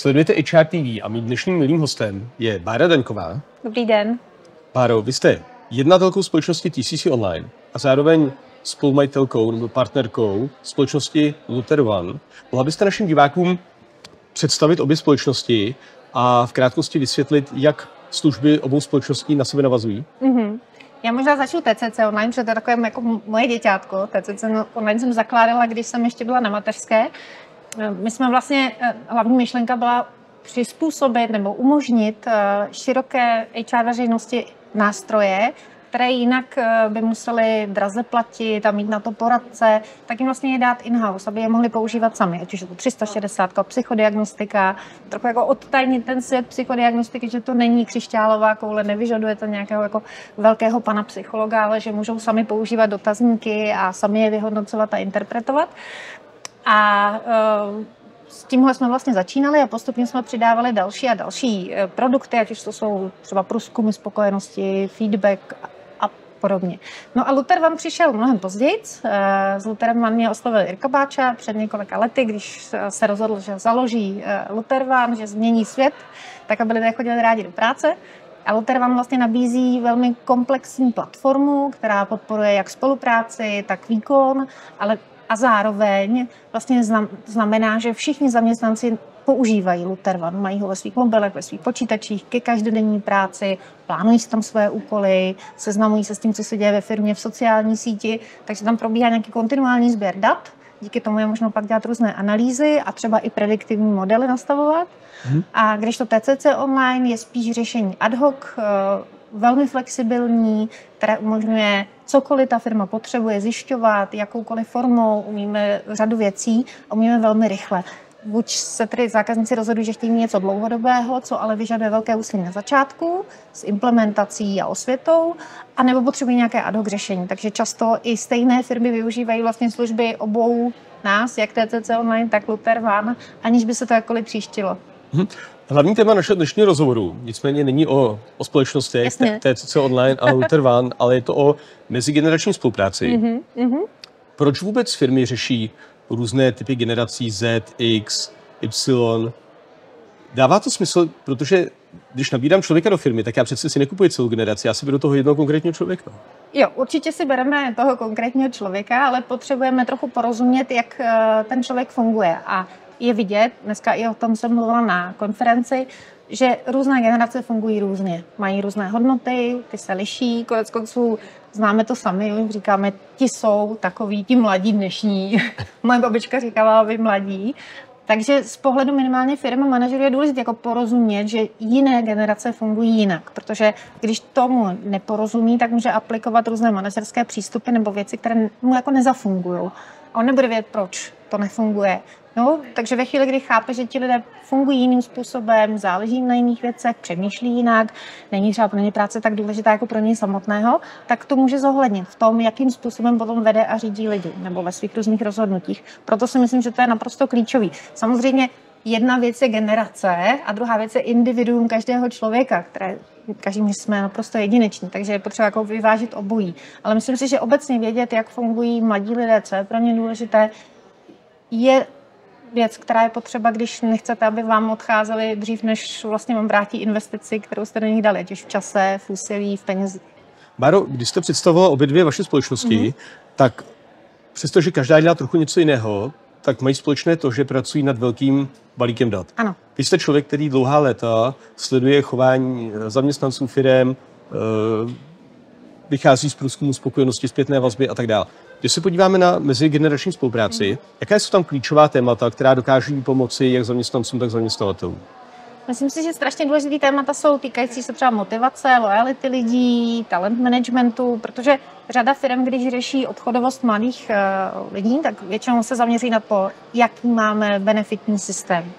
Sledujete HR TV a mým dnešním milým hostem je Bára Daňková. Dobrý den. Báro, vy jste jednatelkou společnosti TCC Online a zároveň spolumajitelkou nebo partnerkou společnosti Luther One. Mohla byste našim divákům představit obě společnosti a v krátkosti vysvětlit, jak služby obou společností na sebe navazují? Já možná začnu TCC Online, protože to je takové jako moje děťátko. TCC Online jsem zakládala, když jsem ještě byla na mateřské. My jsme vlastně, hlavní myšlenka byla přizpůsobit nebo umožnit široké HR veřejnosti nástroje, které jinak by museli draze platit a mít na to poradce, tak jim vlastně je dát in-house, aby je mohli používat sami. Ať už je to 360, psychodiagnostika, trochu jako odtajnit ten svět psychodiagnostiky, že to není křišťálová koule, nevyžaduje to nějakého jako velkého pana psychologa, ale že můžou sami používat dotazníky a sami je vyhodnocovat a interpretovat. A s tímhle jsme vlastně začínali a postupně jsme přidávali další a další produkty, ať už to jsou třeba průzkumy spokojenosti, feedback a podobně. No a Luther One přišel mnohem později. S Lutherem One mě oslovil Jirka Báča před několika lety, když se rozhodl, že založí Luther One, že změní svět, tak aby lidé chodili rádi do práce. A Luther One vlastně nabízí velmi komplexní platformu, která podporuje jak spolupráci, tak výkon, a zároveň vlastně znamená, že všichni zaměstnanci používají Luther One, mají ho ve svých mobilech, ve svých počítačích ke každodenní práci, plánují si tam své úkoly, seznamují se s tím, co se děje ve firmě, v sociální síti, takže tam probíhá nějaký kontinuální sběr dat, díky tomu je možno pak dělat různé analýzy a třeba i prediktivní modely nastavovat. A když to TCC Online je spíš řešení ad hoc, velmi flexibilní, které umožňuje cokoliv ta firma potřebuje zjišťovat, jakoukoliv formou, umíme řadu věcí a umíme velmi rychle. Buď se tedy zákazníci rozhodují, že chtějí mít něco dlouhodobého, co ale vyžaduje velké úsilí na začátku s implementací a osvětou, anebo potřebují nějaké ad hoc řešení. Takže často i stejné firmy využívají vlastně služby obou nás, jak TCC Online, tak Luther One, aniž by se to jakkoliv tříštilo. Hlavní téma našeho dnešního rozhovoru nicméně není o společnostech TCC Online a Luther One, ale je to o mezigenerační spolupráci. Proč vůbec firmy řeší různé typy generací Z, X, Y? Dává to smysl, protože když nabírám člověka do firmy, tak já přece si nekupuji celou generaci, já si beru toho jednoho konkrétního člověka. Jo, určitě si bereme toho konkrétního člověka, ale potřebujeme trochu porozumět, jak ten člověk funguje. A je vidět, dneska i o tom jsem mluvila na konferenci, že různé generace fungují různě. Mají různé hodnoty, ty se liší, koneckonců známe to sami, říkáme, ti jsou takový, ti mladí dnešní. Moje babička říkala, vy mladí. Takže z pohledu minimálně firmy a manažerů je důležité jako porozumět, že jiné generace fungují jinak, protože když tomu neporozumí, tak může aplikovat různé manažerské přístupy nebo věci, které mu jako nezafungují. A on nebude vědět, proč to nefunguje. No, takže ve chvíli, kdy chápe, že ti lidé fungují jiným způsobem, záleží na jiných věcech, přemýšlí jinak, není třeba pro ně práce tak důležitá jako pro něj samotného, tak to může zohlednit v tom, jakým způsobem potom vede a řídí lidi nebo ve svých různých rozhodnutích. Proto si myslím, že to je naprosto klíčový. Samozřejmě jedna věc je generace a druhá věc je individuum každého člověka, které každým jsme naprosto jedineční, takže je potřeba jako vyvážit obojí. Ale myslím si, že obecně vědět, jak fungují mladí lidé, co je pro ně důležité, je věc, která je potřeba, když nechcete, aby vám odcházeli dřív, než vlastně vám vrátí investici, kterou jste do nich dali, ať už v čase, v úsilí, v penězích. Báro, když jste představovala obě dvě vaše společnosti, tak přestože každá dělá trochu něco jiného, tak mají společné to, že pracují nad velkým balíkem dat. Ano. Vy jste člověk, který dlouhá léta sleduje chování zaměstnanců firem, vychází z průzkumu spokojenosti, zpětné vazby a tak dále. Když se podíváme na mezigenerační spolupráci, jaká jsou tam klíčová témata, která dokáží pomoci jak zaměstnancům, tak zaměstnavatelům? Myslím si, že strašně důležitý témata jsou týkající se třeba motivace, lojality lidí, talent managementu, protože řada firm, když řeší odchodovost mladých lidí, tak většinou se zaměří na to, jaký máme benefitní systém,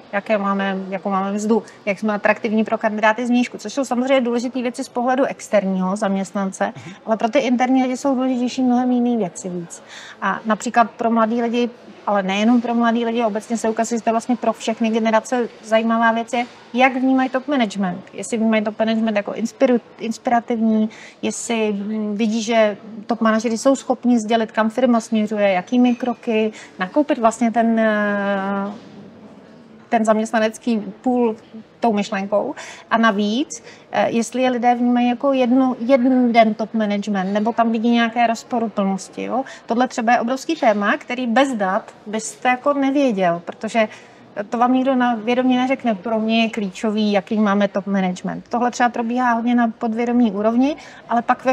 jakou máme mzdu, jak jsme atraktivní pro kandidáty z vnějšku, což jsou samozřejmě důležité věci z pohledu externího zaměstnance, ale pro ty interní lidi jsou důležitější mnohem jiné věci víc. A například pro mladí lidi, ale nejenom pro mladí lidi, obecně se ukazuje, že to je vlastně pro všechny generace zajímavá věc je, jak vnímají top management. Jestli vnímají top management jako inspirativní, jestli vidí, že top manažeři jsou schopni sdělit, kam firma směřuje, jakými kroky, nakoupit vlastně ten zaměstnanecký půl tou myšlenkou. A navíc, jestli je lidé vnímají jako jeden top management, nebo tam vidí nějaké rozporuplnosti. Jo? Tohle třeba je obrovský téma, který bez dat byste jako nevěděl, protože to vám nikdo na vědomí neřekne. Pro mě je klíčový, jaký máme top management. Tohle třeba probíhá hodně na podvědomí úrovni, ale pak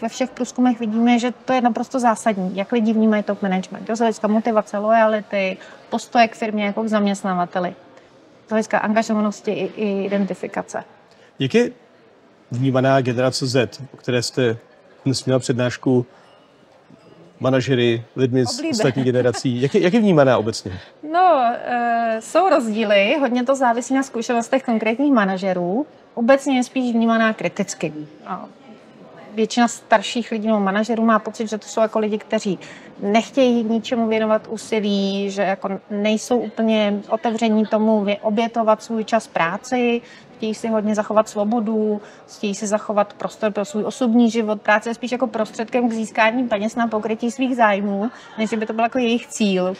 ve všech průzkumech vidíme, že to je naprosto zásadní, jak lidi vnímají top management. Z hlediska motivace, lojality, postoje k firmě jako k zaměstnavateli. Z hlediska angažovanosti i identifikace. Jak je vnímaná generace Z, o které jste dnes měla přednášku, manažery, lidmi z ostatních generací? Jak je vnímaná obecně? No, jsou rozdíly, hodně to závisí na zkušenostech konkrétních manažerů. Obecně je spíš vnímaná kriticky. Většina starších lidí nebo manažerů má pocit, že to jsou jako lidi, kteří nechtějí ničemu věnovat úsilí, že jako nejsou úplně otevření tomu obětovat svůj čas práci, chtějí si hodně zachovat svobodu, chtějí si zachovat prostor pro svůj osobní život. Práce je spíš jako prostředkem k získání peněz na pokrytí svých zájmů, než by to byl jako jejich cíl.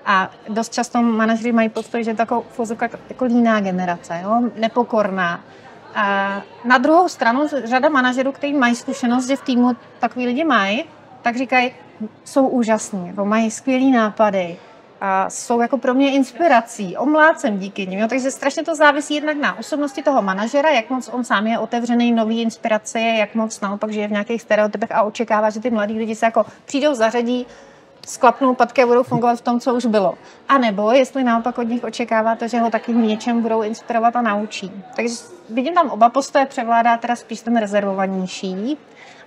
A dost často manažeři mají pocit, že je to jako líná generace, jo? Nepokorná. A na druhou stranu řada manažerů, kteří mají zkušenost, že v týmu takový lidi mají, tak říkají, jsou úžasní, jako mají skvělý nápady a jsou jako pro mě inspirací, omlácem díky nim. Jo? Takže strašně to závisí jednak na osobnosti toho manažera, jak moc on sám je otevřený nový inspirace, jak moc naopak žije v nějakých stereotypech a očekává, že ty mladí lidi se jako přijdou, zařadí, sklapnou patky a budou fungovat v tom, co už bylo. A nebo jestli naopak od nich očekáváte, že ho taky v něčem budou inspirovat a naučí. Takže vidím tam oba postoje, převládá teda spíš ten rezervovanější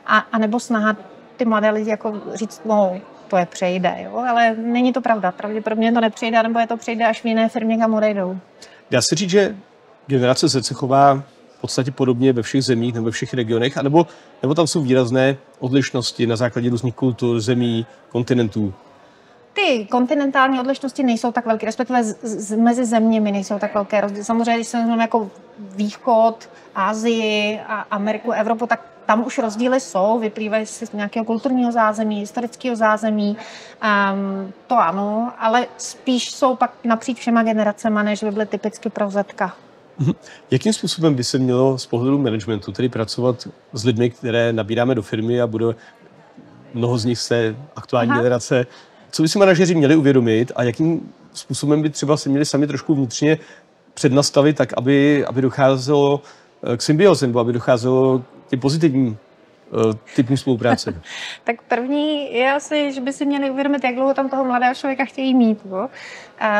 a nebo snaha ty mladé lidi jako říct, no, to je přejde, jo? Ale není to pravda. Pravděpodobně to nepřejde, nebo je to přejde až v jiné firmě, kam odejdou. Dá se říct, že generace Z se chová v podstatě podobně ve všech zemích nebo ve všech regionech, nebo tam jsou výrazné odlišnosti na základě různých kultur, zemí, kontinentů? Ty kontinentální odlišnosti nejsou tak velké, respektive mezi zeměmi nejsou tak velké rozdíly. Samozřejmě, když se vezmeme jako východ, Asii a Ameriku, Evropu, tak tam už rozdíly jsou, vyplývají z nějakého kulturního zázemí, historického zázemí, to ano, ale spíš jsou pak napříč všema generacema, než by byly typicky pro Zetka. Jakým způsobem by se mělo z pohledu managementu tedy pracovat s lidmi, které nabíráme do firmy a bude mnoho z nich se aktuální generace? Co by si manažeři měli uvědomit a jakým způsobem by třeba se měli sami trošku vnitřně přednastavit, tak aby docházelo k symbioze, nebo aby docházelo k těm pozitivním typům spolupráce? Tak první je asi, že by si měli uvědomit, jak dlouho tam toho mladého člověka chtějí mít. Jo?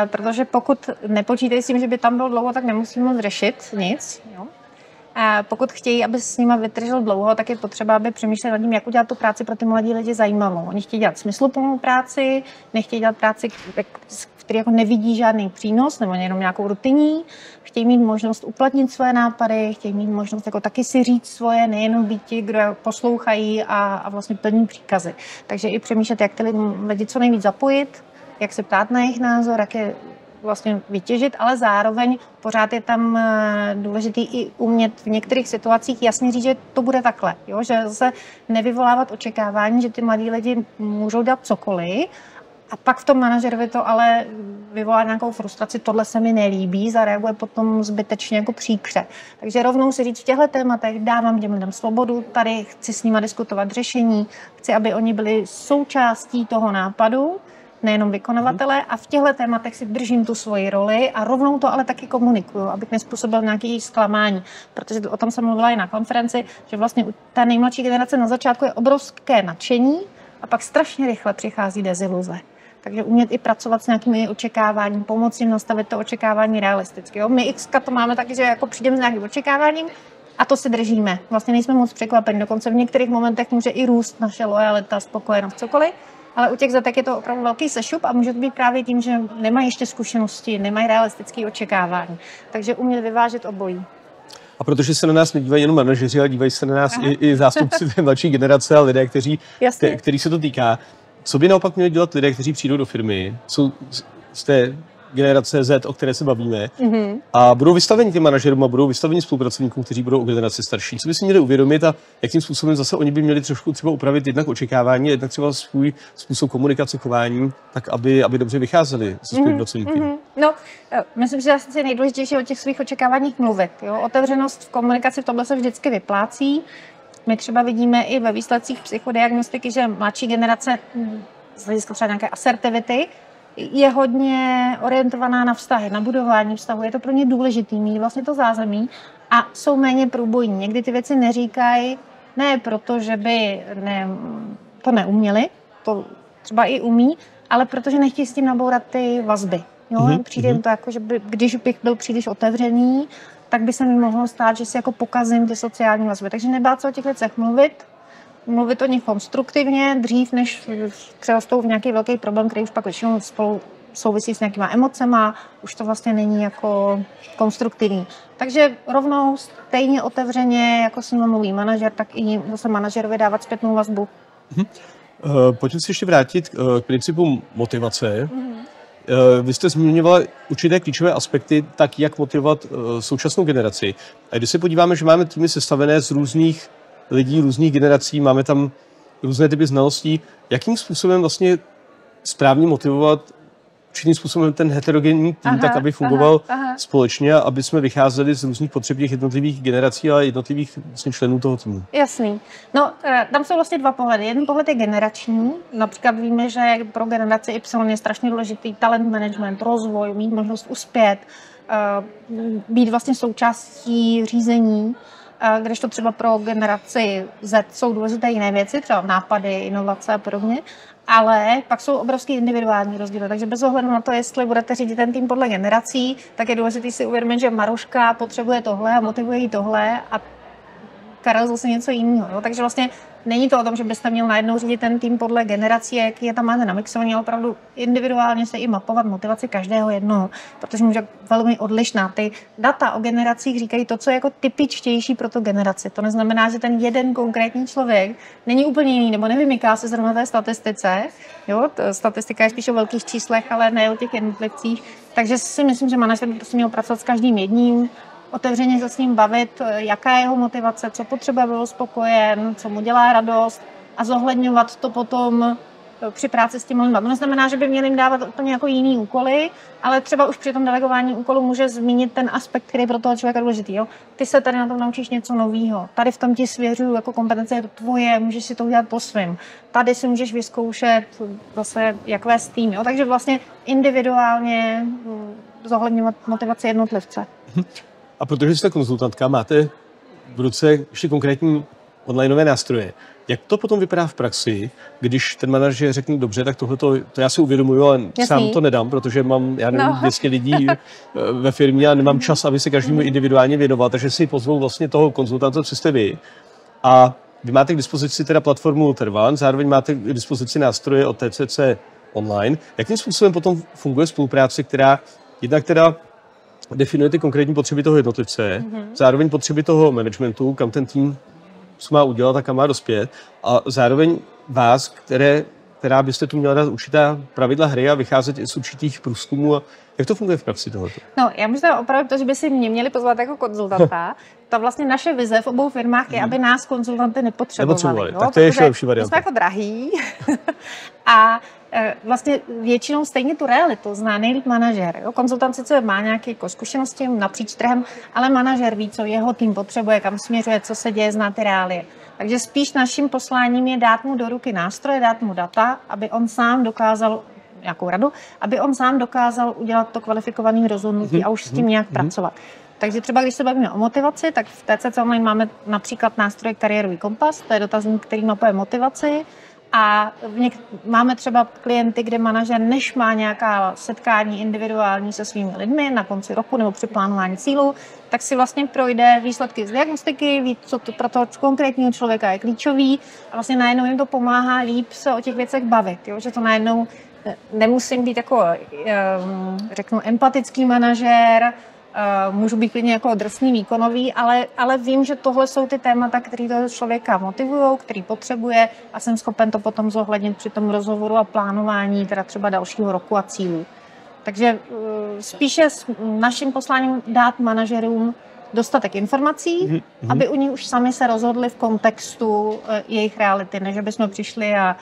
Protože pokud nepočítají s tím, že by tam byl dlouho, tak nemusí moc řešit nic. Jo? A pokud chtějí, aby s nima vydržel dlouho, tak je potřeba, aby přemýšleli nad tím, jak udělat tu práci pro ty mladí lidi zajímavou. Oni chtějí dělat smysluplnou práci, nechtějí dělat práci, který jako nevidí žádný přínos, nebo jenom nějakou rutinní. Chtějí mít možnost uplatnit svoje nápady, chtějí mít možnost jako taky si říct svoje, nejenom být ti, kdo poslouchají a vlastně plní příkazy. Takže i přemýšlet, jak ty lidi co nejvíc zapojit, jak se ptát na jejich názor, jak je vlastně vytěžit, ale zároveň pořád je tam důležitý i umět v některých situacích jasně říct, že to bude takhle. Jo? Že zase nevyvolávat očekávání, že ty mladí lidi můžou dělat cokoliv a pak v tom manažerovi to ale vyvolá nějakou frustraci, tohle se mi nelíbí, zareaguje potom zbytečně jako příkře. Takže rovnou si říct v těchto tématech dávám těm lidem svobodu, tady chci s nima diskutovat řešení, chci, aby oni byli součástí toho nápadu, nejenom vykonavatele, a v těchto tématech si držím tu svoji roli a rovnou to ale taky komunikuju, abych nezpůsobil nějaké zklamání. Protože o tom jsem mluvila i na konferenci, že vlastně ta nejmladší generace na začátku je obrovské nadšení a pak strašně rychle přichází deziluze. Takže umět i pracovat s nějakými očekáváním, pomoci jim nastavit to očekávání realisticky. Jo? My Xka to máme taky, že jako přijdeme s nějakým očekáváním a to si držíme. Vlastně nejsme moc překvapeni, dokonce v některých momentech může i růst naše lojalita, spokojenost, cokoliv. Ale u těch Zetek je to opravdu velký sešup a může to být právě tím, že nemají ještě zkušenosti, nemají realistické očekávání. Takže umět vyvážet obojí. A protože se na nás nedívají jenom manažeři, ale dívají se na nás i zástupci té mladší generace a lidé, který se to týká. Co by naopak měli dělat lidé, kteří přijdou do firmy, jsou z té generace Z, o které se bavíme, a budou vystaveni těm manažerům a budou vystaveni spolupracovníkům, kteří budou o generaci starší. Co by si měli uvědomit a jakým způsobem zase oni by měli trošku třeba upravit jednak očekávání, jednak třeba svůj způsob komunikace, chování, tak aby dobře vycházeli se spolupracovníky. No, myslím, že asi nejdůležitější o těch svých očekáváních mluvit. Jo? Otevřenost v komunikaci v tomhle se vždycky vyplácí. My třeba vidíme i ve výsledcích psychodiagnostiky, že mladší generace z hlediska třeba nějaké asertivity je hodně orientovaná na vztahy, na budování vztahu. Je to pro ně důležitý mít vlastně to zázemí a jsou méně průbojní. Někdy ty věci neříkají, ne proto, že by to neuměli, to třeba i umí, ale protože nechtějí s tím nabourat ty vazby. Jo? Přijde jim to jako, že když bych byl příliš otevřený, tak by se mi mohlo stát, že si jako pokazím ty sociální vazby. Takže nebát se o těch věcech mluvit o nich konstruktivně, dřív, než přerostou v nějaký velký problém, který už pak většinou spolu souvisí s nějakýma emocema, už to vlastně není jako konstruktivní. Takže rovnou stejně otevřeně, jako s ním mluví manažer, tak i zase manažerovi dávat zpětnou vazbu. Pojďme se ještě vrátit k principu motivace. Vy jste zmiňovala určité klíčové aspekty, tak jak motivovat současnou generaci. A když se podíváme, že máme týmy sestavené z různých lidí, různých generací, máme tam různé typy znalostí, jakým způsobem vlastně správně motivovat určitým způsobem ten heterogenní tým, tak aby fungoval společně a aby jsme vycházeli z různých potřeb těch jednotlivých generací a jednotlivých vlastně členů toho týmu. Jasný. No, tam jsou vlastně dva pohledy. Jeden pohled je generační. Například víme, že pro generaci Y je strašně důležitý talent management, rozvoj, mít možnost uspět, být vlastně součástí řízení, kdežto třeba pro generaci Z jsou důležité jiné věci, třeba nápady, inovace a podobně, ale pak jsou obrovský individuální rozdíly, takže bez ohledu na to, jestli budete řídit ten tým podle generací, tak je důležité si uvědomit, že Maruška potřebuje tohle a motivuje jí tohle a Karel zase něco jiného. Jo? Takže vlastně není to o tom, že byste měl najednou řídit ten tým podle generací, jak je tam máte namixovaný, ale opravdu individuálně se i mapovat motivaci každého jednoho, protože může velmi odlišná. Ty data o generacích říkají to, co je jako typičtější pro tu generaci. To neznamená, že ten jeden konkrétní člověk není úplně jiný, nebo nevymyká se zrovna té statistice. Jo? Statistika je spíš o velkých číslech, ale ne o těch jednotlivcích. Takže si myslím, že manažer by prostě měl pracovat s každým jedním, otevřeně se s ním bavit, jaká je jeho motivace, co potřebuje, byl spokojen, co mu dělá radost a zohledňovat to potom při práci s tím lidmi. To neznamená, že by měli jim dávat úplně jako jiný úkoly, ale třeba už při tom delegování úkolů může zmínit ten aspekt, který je pro toho člověka důležitý. Jo? Ty se tady na tom naučíš něco nového. Tady v tom ti svěřuju jako kompetence, je to tvoje, můžeš si to udělat po svém. Tady si můžeš vyzkoušet zase, jak vést tým. Jo? Takže vlastně individuálně zohledňovat motivaci jednotlivce. A protože jste konzultantka, máte v ruce ještě konkrétní onlineové nástroje. Jak to potom vypadá v praxi, když ten manažer řekne, dobře, tak tohle to já si uvědomuju, ale sám to nedám, protože mám, já nevím, 200 lidí ve firmě a nemám čas, aby se každému individuálně věnoval, takže si pozvou vlastně toho konzultanta, co jste vy. A vy máte k dispozici teda platformu Tervan, zároveň máte k dispozici nástroje od TCC online. Jakým způsobem potom funguje spolupráce, která jednak teda definuje ty konkrétní potřeby toho jednotlivce, zároveň potřeby toho managementu, kam ten tým co má udělat a kam má dospět, a zároveň vás, která byste tu měla dát určitá pravidla hry a vycházet i z určitých průzkumů. A jak to funguje v praxi tohleto? No, já myslím opravdu to, že by si mě měli pozvat jako konzultanta. Ta vlastně naše vize v obou firmách je, aby nás konzultanty nepotřebovali. Tak to je ještě lepší varianta. Jsme jako drahý a vlastně většinou stejně tu realitu zná nejlíp manažer. Jo? Konzultant sice má nějaké jako zkušenosti napříč trhem, ale manažer ví, co jeho tým potřebuje, kam směřuje, co se děje, zná ty reálie. Takže spíš naším posláním je dát mu do ruky nástroje, dát mu data, aby on sám dokázal nějakou radu, aby on sám dokázal udělat to kvalifikované rozhodnutí a už s tím nějak pracovat. Takže třeba když se bavíme o motivaci, tak v TCC Online máme například nástroj Kariérový kompas, to je dotazník, který mapuje motivaci. A máme třeba klienty, kde manažer, než má nějaká setkání individuální se svými lidmi na konci roku nebo při plánování cílů, tak si vlastně projde výsledky z diagnostiky, ví, co to pro toho konkrétního člověka je klíčový a vlastně najednou jim to pomáhá líp se o těch věcech bavit. Jo? Že to najednou nemusím být jako, řeknu, empatický manažér, můžu být klidně jako drsný, výkonový, ale vím, že tohle jsou ty témata, které toho člověka motivují, který potřebuje a jsem schopen to potom zohlednit při tom rozhovoru a plánování teda třeba dalšího roku a cílů. Takže spíše s naším posláním dát manažerům dostatek informací, aby oni už sami se rozhodli v kontextu jejich reality, než aby jsme přišli a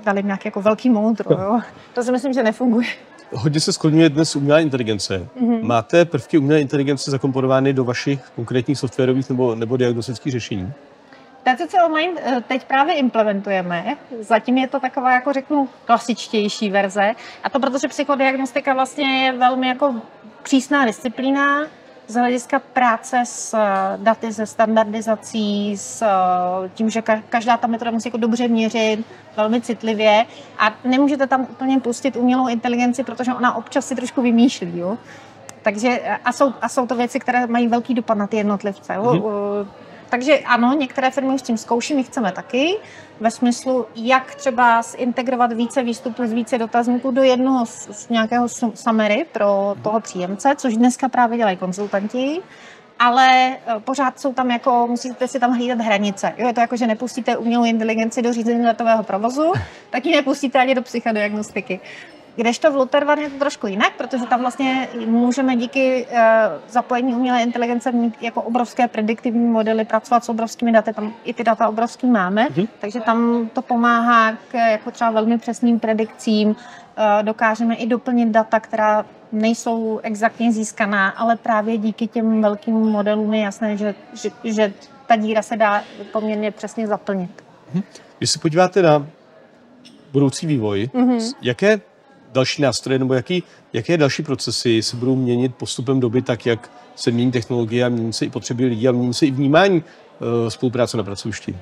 dali jim nějaký jako velký moudro. Jo? To si myslím, že nefunguje. Hodně se skloňuje dnes umělá inteligence. Máte prvky umělé inteligence zakomponovány do vašich konkrétních softwarových nebo diagnostických řešení? TCC Online teď právě implementujeme. Zatím je to taková, jako řeknu, klasičtější verze. A to protože psychodiagnostika vlastně je velmi jako přísná disciplína z hlediska práce s daty, se standardizací, s tím, že každá ta metoda musí jako dobře měřit, velmi citlivě a nemůžete tam úplně pustit umělou inteligenci, protože ona občas si trošku vymýšlí. Jo? Takže a jsou to věci, které mají velký dopad na ty jednotlivce. Takže ano, některé firmy už s tím zkouší, my chceme taky, ve smyslu, jak třeba zintegrovat více výstupů z více dotazníků do jednoho z nějakého summary pro toho příjemce, což dneska právě dělají konzultanti, ale pořád jsou tam jako, musíte si tam hlídat hranice. Jo, je to jako, že nepustíte umělou inteligenci do řízení letového provozu, tak ji nepustíte ani do psychodiagnostiky. Kdežto v LuterOne je to trošku jinak, protože tam vlastně můžeme díky zapojení umělé inteligence mít jako obrovské prediktivní modely, pracovat s obrovskými daty, tam i ty data obrovský máme, takže tam to pomáhá k jako třeba velmi přesným predikcím, dokážeme i doplnit data, která nejsou exaktně získaná, ale právě díky těm velkým modelům je jasné, že ta díra se dá poměrně přesně zaplnit. Když se podíváte na budoucí vývoj, jaké další nástroje nebo jaké další procesy se budou měnit postupem doby tak, jak se mění technologie a mění se i potřeby lidí a mění se i vnímání spolupráce na pracovišti?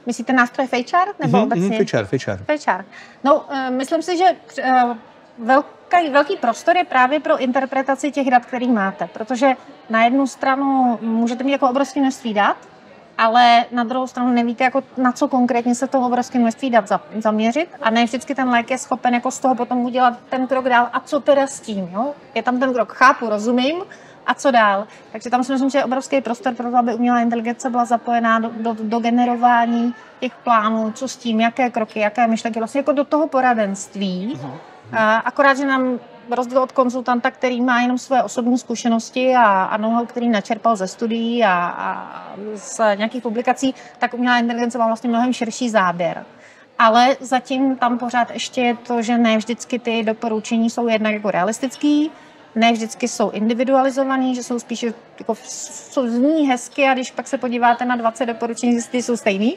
Myslíte nástroje HR nebo obecně? HR. No, myslím si, že velký prostor je právě pro interpretaci těch dat, který máte, protože na jednu stranu můžete mít jako obrovské množství dat, ale na druhou stranu nevíte, jako na co konkrétně se to obrovské množství dat zaměřit a ne vždycky ten lék je schopen jako z toho potom udělat ten krok dál a co teda s tím, jo? Je tam ten krok, chápu, rozumím a co dál. Takže tam si myslím, že je obrovský prostor pro to, aby umělá inteligence byla zapojená do generování těch plánů, co s tím, jaké kroky, jaké myšlenky, vlastně jako do toho poradenství. Akorát, že nám rozdíl od konzultanta, který má jenom své osobní zkušenosti a know-how, který načerpal ze studií a z nějakých publikací, tak umělá inteligence má vlastně mnohem širší záběr. Ale zatím tam pořád ještě je to, že ne vždycky ty doporučení jsou jednak jako realistický, ne vždycky jsou individualizovaný, že jsou spíše jako zní hezky a když pak se podíváte na 20 doporučení, zjistíte, jsou stejný.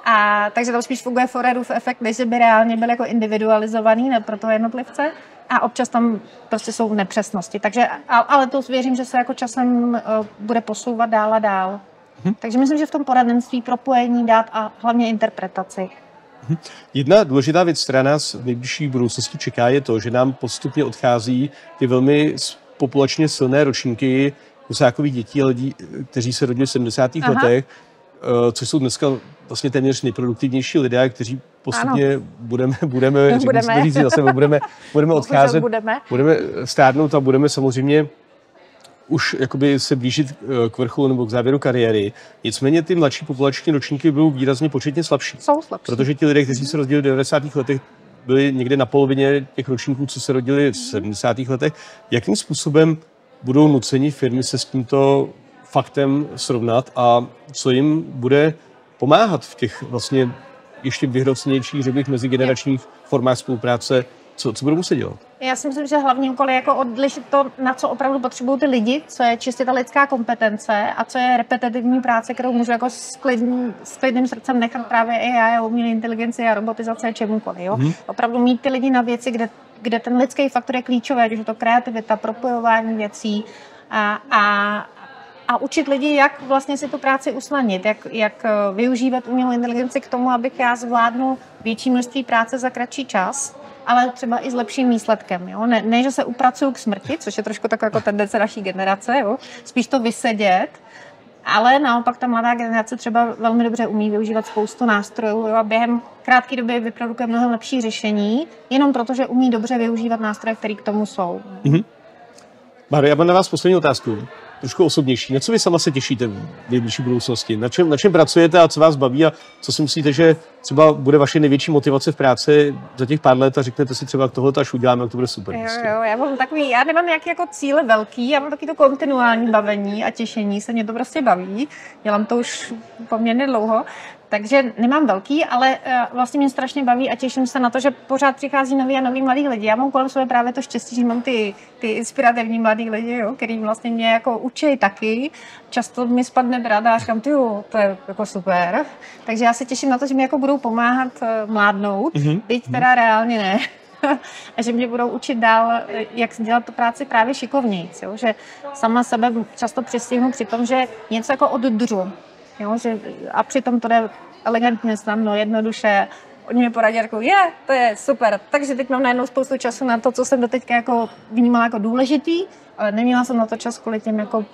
A takže tam spíš funguje Forerův efekt, než by reálně byl jako individualizovaný pro toho jednotlivce. A občas tam prostě jsou nepřesnosti. Takže, ale to věřím, že se jako časem bude posouvat dál a dál. Takže myslím, že v tom poradenství propojení dát a hlavně interpretaci. Jedna důležitá věc, která nás v nejbližší budoucnosti čeká, je to, že nám postupně odchází ty velmi populačně silné ročníky husákových dětí a lidí, kteří se rodili v 70. letech, což jsou dneska vlastně téměř nejproduktivnější lidé, kteří postupně budeme odcházet, budeme stárnout a budeme samozřejmě už jakoby se blížit k vrcholu nebo k závěru kariéry. Nicméně ty mladší populační ročníky budou výrazně početně slabší. Jsou slabší. Protože ti lidé, kteří se rodili v 90. letech, byli někde na polovině těch ročníků, co se rodili v 70. letech. Jakým způsobem budou nuceni firmy se s tímto faktem srovnat a co jim bude pomáhat v těch vlastně ještě vyhrocenějších, řekl bych, mezigeneračních formách spolupráce, co budou muset dělat? Já si myslím, že hlavní úkol je jako odlišit to, na co opravdu potřebují ty lidi, co je čistě ta lidská kompetence a co je repetitivní práce, kterou můžu jako s klidným srdcem nechat právě AI, umělé inteligenci a robotizace a čemukoliv. Jo? Opravdu mít ty lidi na věci, kde ten lidský faktor je klíčový, ať už je to kreativita, propojování věcí a učit lidi, jak vlastně si tu práci usnadnit, jak využívat umělou inteligenci k tomu, abych já zvládnul větší množství práce za kratší čas, ale třeba i s lepším výsledkem. Jo? Ne, že se upracuju k smrti, což je trošku taková jako tendence naší generace, jo? Spíš to vysedět, ale naopak ta mladá generace třeba velmi dobře umí využívat spoustu nástrojů, jo? A během krátké doby vyprodukuje mnohem lepší řešení, jenom protože umí dobře využívat nástroje, které k tomu jsou. Máro, já mám na vás poslední otázku. trošku osobnější. Na co vy sama se těšíte v nejbližší budoucnosti? Na čem pracujete a co vás baví a co si myslíte, že třeba bude vaše největší motivace v práci za těch pár let a řeknete si třeba tohle až uděláme, to bude super. Já nemám nějaký jako cíle velký, já mám taky to kontinuální bavení a těšení se, mě to prostě baví. Dělám to už poměrně dlouho. Takže nemám velký, ale vlastně mě strašně baví a těším se na to, že pořád přichází noví a noví mladí lidi. Já mám kolem sebe právě to štěstí, že mám ty inspirativní mladí lidi, jo, který vlastně mě jako učí taky. Často mi spadne brada a říkám, tyjo, to je jako super. Takže já se těším na to, že mi jako budou pomáhat mládnout, byť teda reálně ne. A že mě budou učit dál, jak dělat tu práci právě šikovnějc, jo? Že sama sebe často přistihnu při tom, že něco jako oddržu. Jo, že, a přitom to jde elegantně, snadno, jednoduše. Oni mi poradí, jako to je super. Takže teď mám najednou spoustu času na to, co jsem doteďka jako vnímala jako důležitý, ale neměla jsem na to čas kvůli těm jako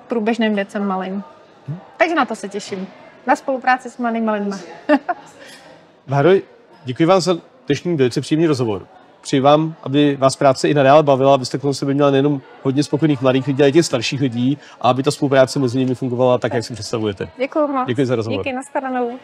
průběžným věcem malým. Takže na to se těším. Na spolupráci s mladými lidmi. Báro, děkuji vám za dnešní velice příjemný rozhovor. Přeji vám, aby vás práce i nadále bavila, abyste kolem sebe měla nejenom hodně spokojených mladých lidí, ale i těch starších lidí a aby ta spolupráce mezi nimi fungovala tak, jak si představujete. Děkuji moc. Děkuji za rozhovor. Díky, nashledanou.